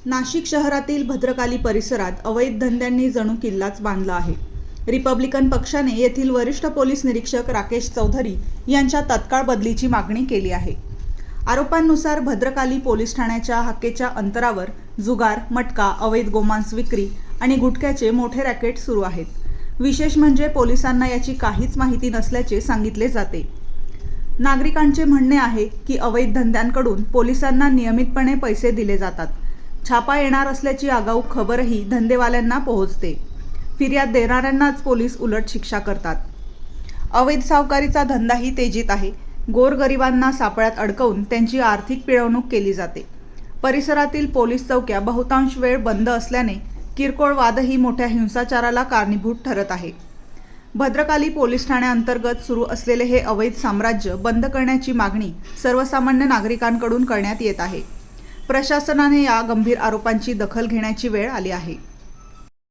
नाशिक शहरातील भद्रकाली परिसरात अवैध धंद्यांनी जणू किल्लाच बांधला आहे. रिपब्लिकन पक्षाने येथील वरिष्ठ पोलीस निरीक्षक राकेश चौधरी यांच्या तत्काळ बदलीची मागणी केली आहे. आरोपांनुसार भद्रकाली पोलीस ठाण्याच्या हक्केच्या अंतरावर जुगार, मटका, अवैध गोमांस विक्री आणि गुटख्याचे मोठे रॅकेट सुरू आहेत. विशेष म्हणजे पोलिसांना याची काहीच माहिती नसल्याचे सांगितले जाते. नागरिकांचे म्हणणे आहे की अवैध धंद्यांकडून पोलिसांना नियमितपणे पैसे दिले जातात. छापा येणार असल्याची आगाऊ खबरही धंदेवाल्यांना पोहोचते. फिर्याद देणाऱ्यांनाच पोलीस उलट शिक्षा करतात. अवैध सावकारीचा धंदाही तेजीत आहे. गोरगरिबांना सापळ्यात अडकवून त्यांची आर्थिक पिळवणूक केली जाते. परिसरातील पोलीस चौक्या बहुतांश वेळ बंद असल्याने किरकोळ वादही मोठ्या हिंसाचाराला कारणीभूत ठरत आहे. भद्रकाली पोलीस ठाण्याअंतर्गत सुरू असलेले हे अवैध साम्राज्य बंद करण्याची मागणी सर्वसामान्य नागरिकांकडून करण्यात येत आहे. प्रशासनाने या गंभीर आरोपांची दखल घेण्याची वेळ आली आहे.